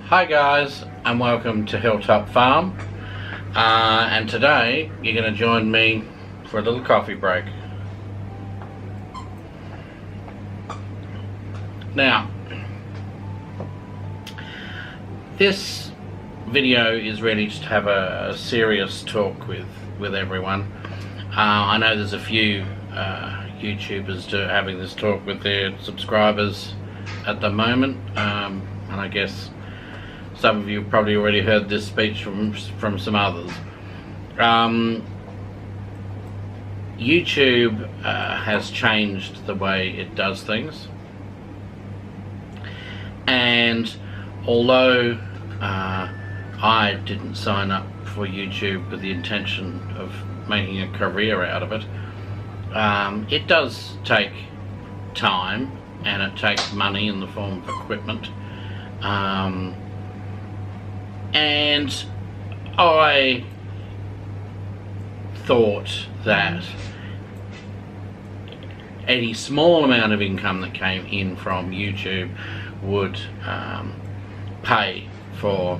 Hi guys, and welcome to Hilltop Farm, and today you're going to join me for a little coffee break. Now, this video is really just to have a serious talk with everyone. I know there's a few YouTubers having this talk with their subscribers at the moment, and I guess some of you probably already heard this speech from some others. YouTube has changed the way it does things, and although I didn't sign up for YouTube with the intention of making a career out of it, it does take time and it takes money in the form of equipment. And I thought that any small amount of income that came in from YouTube would pay for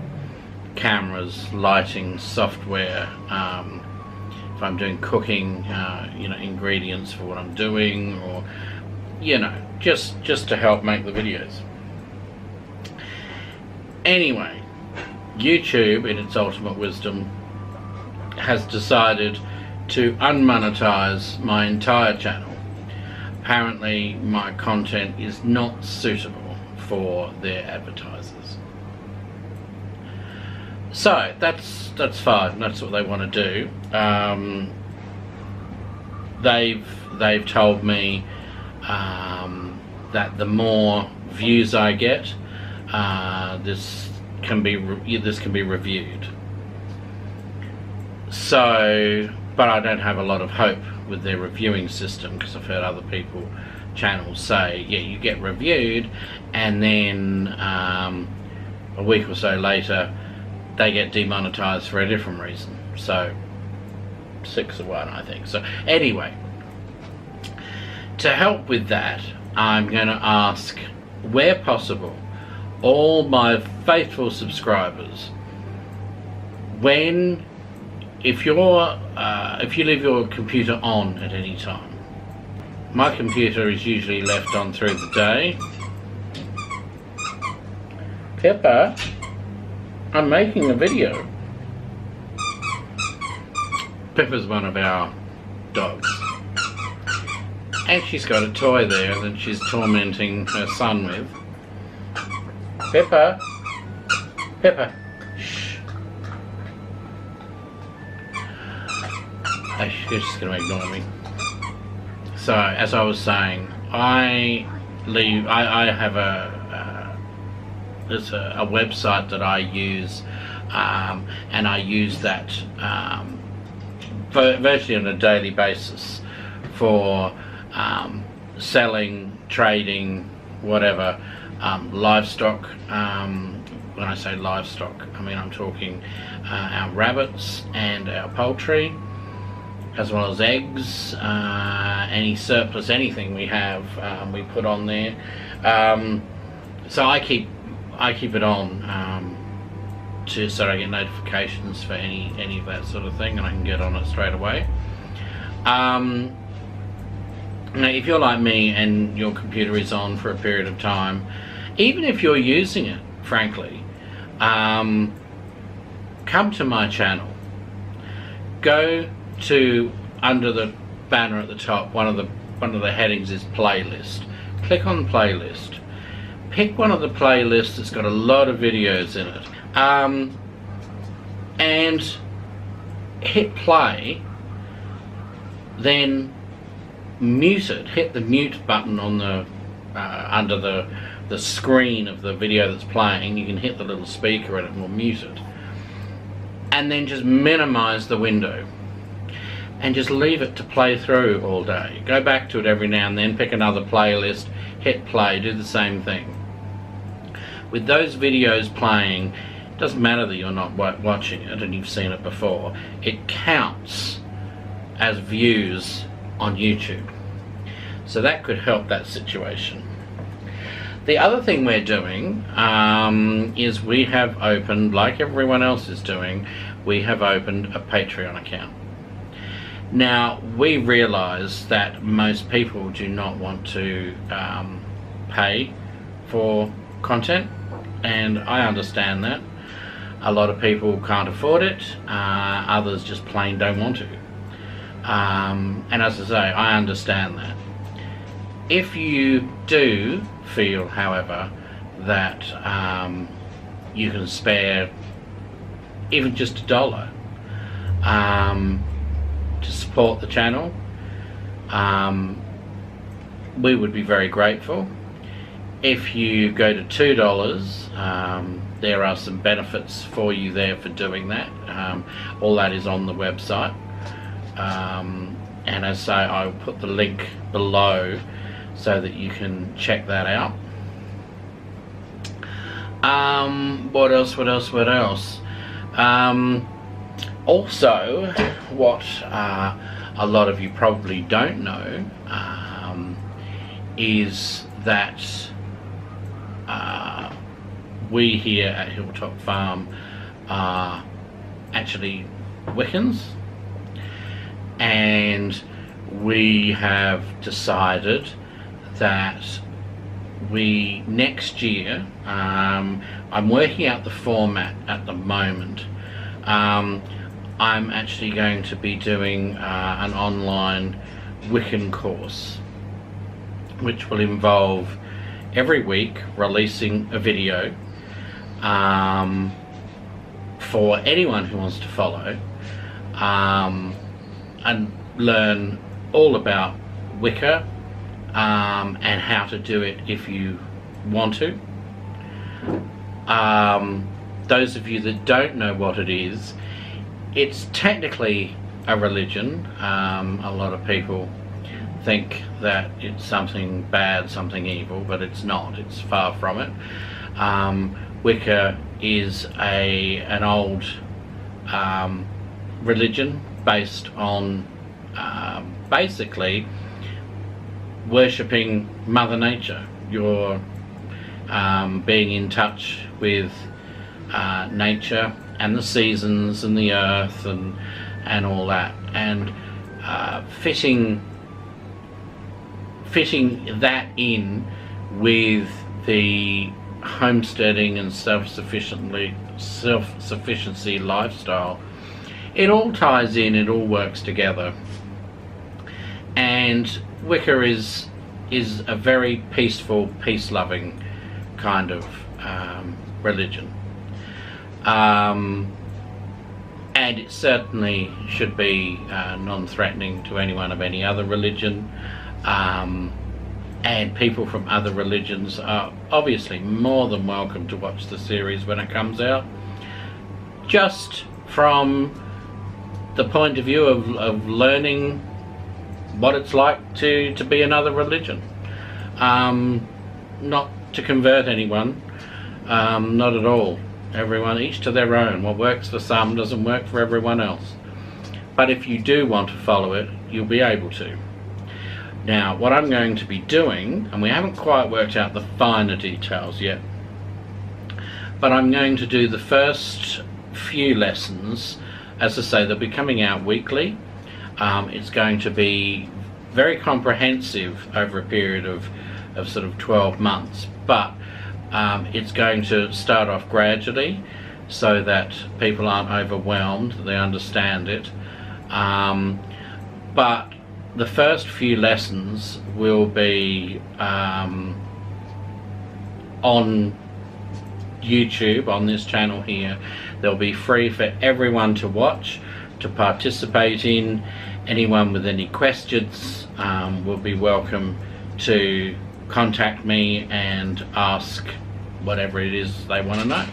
cameras, lighting, software, if I'm doing cooking, ingredients for what I'm doing, or just to help make the videos. Anyway, YouTube, in its ultimate wisdom, has decided to unmonetize my entire channel. Apparently my content is not suitable for their advertisers. So that's fine, that's what they want to do. They've told me that the more views I get, this can be reviewed. So, but I don't have a lot of hope with their reviewing system, because I've heard other channels say, yeah, you get reviewed, and then a week or so later they get demonetized for a different reason. So 6 of 1, I think. So anyway, to help with that, I'm going to ask, where possible, all my faithful subscribers, if you leave your computer on at any time. My computer is usually left on through the day. Pepper, I'm making a video. Pepper's one of our dogs, and she's got a toy there that she's tormenting her son with. Pepper, Pepper, shh. She's just going to ignore me. So, as I was saying, I have there's a website that I use, and I use that virtually on a daily basis for selling, trading, whatever. Livestock. When I say livestock, I mean I'm talking our rabbits and our poultry, as well as eggs, any surplus, anything we have, we put on there. So I keep it on so I get notifications for any of that sort of thing, and I can get on it straight away. Now, if you're like me and your computer is on for a period of time, even if you're using it, frankly, come to my channel. Go to, under the banner at the top, one of the headings is playlist. Click on playlist. Pick one of the playlists that's got a lot of videos in it, and hit play. Then mute it. Hit the mute button on the under the screen of the video that's playing. You can hit the little speaker and it will mute it, and then just minimize the window and just leave it to play through all day. Go back to it every now and then, pick another playlist, hit play, do the same thing. With those videos playing, it doesn't matter that you're not watching it and you've seen it before, it counts as views on YouTube. So that could help that situation. The other thing we're doing is we have opened, like everyone else is doing, we have opened a Patreon account. Now, we realise that most people do not want to pay for content, and I understand that. A lot of people can't afford it, others just plain don't want to. And as I say, I understand that. If you do feel, however, that you can spare even just $1 to support the channel, we would be very grateful. If you go to $2, there are some benefits for you there for doing that. All that is on the website, and as I say, I'll put the link below so that you can check that out. What else? Also, what a lot of you probably don't know is that we here at Hilltop Farm are actually Wiccans, and we have decided that we next year, I'm working out the format at the moment. I'm actually going to be doing an online Wiccan course, which will involve every week releasing a video for anyone who wants to follow, and learn all about Wicca, and how to do it if you want to. Those of you that don't know what it is, it's technically a religion. A lot of people think that it's something bad, something evil, but it's not. It's far from it. Wicca is an old religion based on basically worshipping Mother Nature. You're being in touch with nature and the seasons and the earth and all that, and fitting that in with the homesteading and self-sufficiency lifestyle. It all ties in, it all works together. And Wicca is a very peaceful, peace-loving kind of religion. And it certainly should be non-threatening to anyone of any other religion. And people from other religions are obviously more than welcome to watch the series when it comes out, just from the point of view of learning what it's like to be another religion. Not to convert anyone, not at all. Everyone, each to their own. What works for some doesn't work for everyone else. But if you do want to follow it, you'll be able to. Now, what I'm going to be doing, and we haven't quite worked out the finer details yet, but I'm going to do the first few lessons. As I say, they'll be coming out weekly. It's going to be very comprehensive over a period of sort of 12 months, but it's going to start off gradually so that people aren't overwhelmed, they understand it. But the first few lessons will be on YouTube, on this channel here. They'll be free for everyone to watch, to participate in. Anyone with any questions will be welcome to contact me and ask whatever it is they want to know.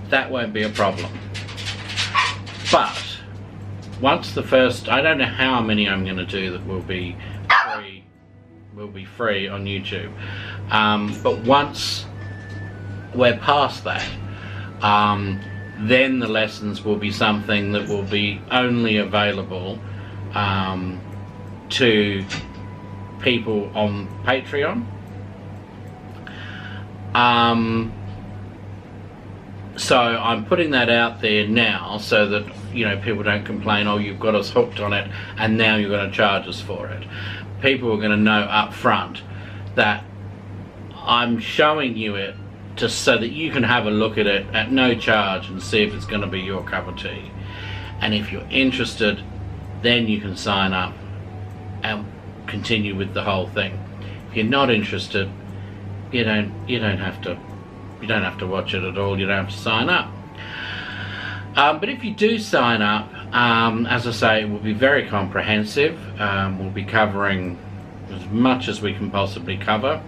That won't be a problem. But once the first, I don't know how many I'm going to do that will be free on YouTube, but once we're past that, then the lessons will be something that will be only available to people on Patreon, So I'm putting that out there now so that, you know, people don't complain, oh, you've got us hooked on it and now you're going to charge us for it. People are going to know up front that I'm showing you it just so that you can have a look at it at no charge and see if it's going to be your cup of tea. And if you're interested, then you can sign up and continue with the whole thing. If you're not interested, you don't have to watch it at all. You don't have to sign up. But if you do sign up, as I say, it will be very comprehensive. We'll be covering as much as we can possibly cover,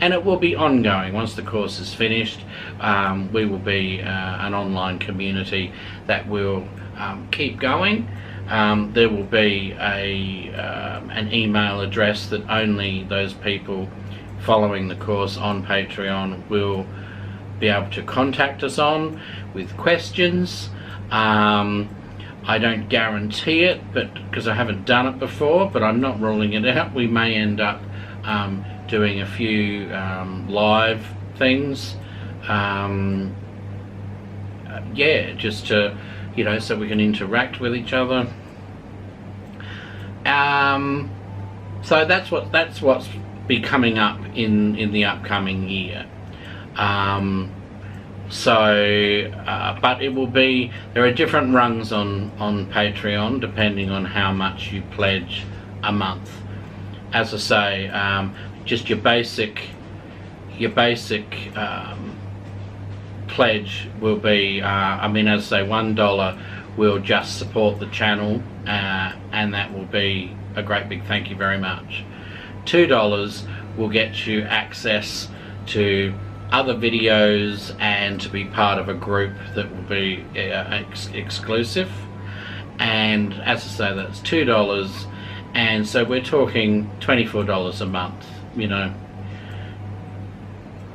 and it will be ongoing. Once the course is finished, we will be an online community that will keep going. There will be an email address that only those people following the course on Patreon will be able to contact us on with questions. I don't guarantee it, but because I haven't done it before, but I'm not ruling it out. We may end up doing a few live things, yeah, just to, you know, so we can interact with each other. So that's what's be coming up in the upcoming year. But it will be, there are different rungs on Patreon depending on how much you pledge a month. As I say, just your basic pledge will be, I mean, as I say, $1 will just support the channel, and that will be a great big thank you very much. $2 will get you access to other videos and to be part of a group that will be exclusive, and as I say, that's $2, and so we're talking $24 a month, you know,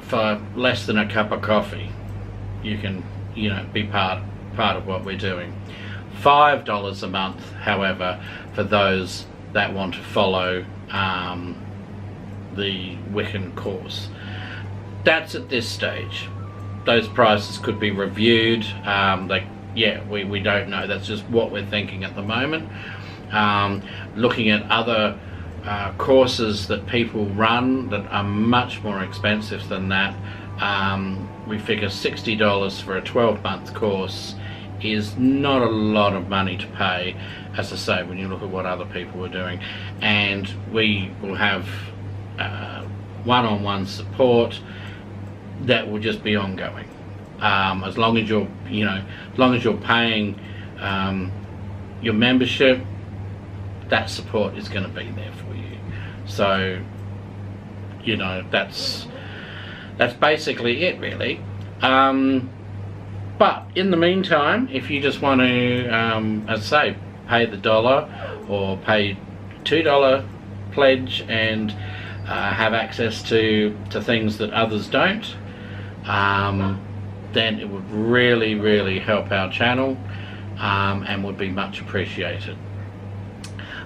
for less than a cup of coffee. You can, you know, be part of what we're doing. $5 a month, however, for those that want to follow the Wiccan course. That's at this stage. Those prices could be reviewed. We don't know. That's just what we're thinking at the moment. Looking at other courses that people run that are much more expensive than that, we figure $60 for a 12-month course is not a lot of money to pay, as I say, when you look at what other people are doing. And we will have one-on-one support that will just be ongoing. As long as you're, you know, as long as you're paying your membership, that support is going to be there for you. So, you know, that's basically it, really. But in the meantime, if you just want to, as I say, pay the $1 or pay $2 pledge and have access to things that others don't, then it would really, really help our channel, and would be much appreciated.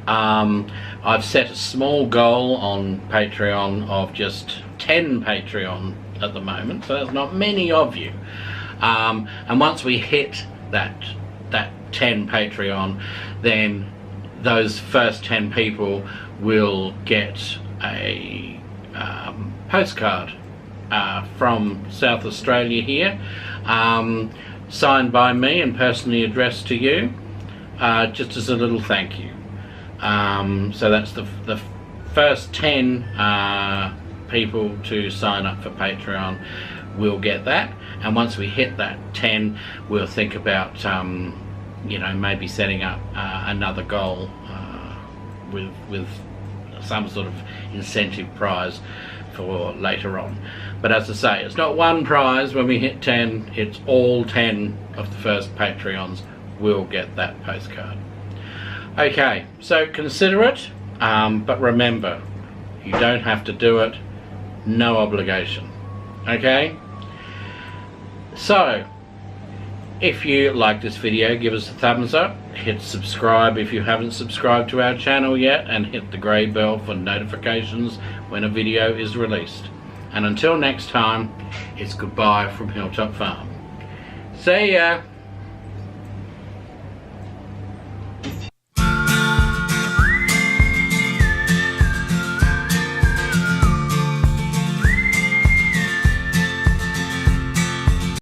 I've set a small goal on Patreon of just 10 Patreon at the moment, so there's not many of you. And once we hit that 10 Patreon, then those first 10 people will get a postcard from South Australia here, signed by me and personally addressed to you, just as a little thank you. So that's the first 10 people to sign up for Patreon will get that, and once we hit that 10, we'll think about you know, maybe setting up another goal with some sort of incentive prize for later on. But as I say, it's not one prize when we hit 10, it's all 10 of the first Patreons will get that postcard. Okay, so consider it, but remember, you don't have to do it, no obligation. Okay? So, if you like this video, give us a thumbs up, hit subscribe if you haven't subscribed to our channel yet, and hit the grey bell for notifications when a video is released. And until next time, it's goodbye from Hilltop Farm. See ya!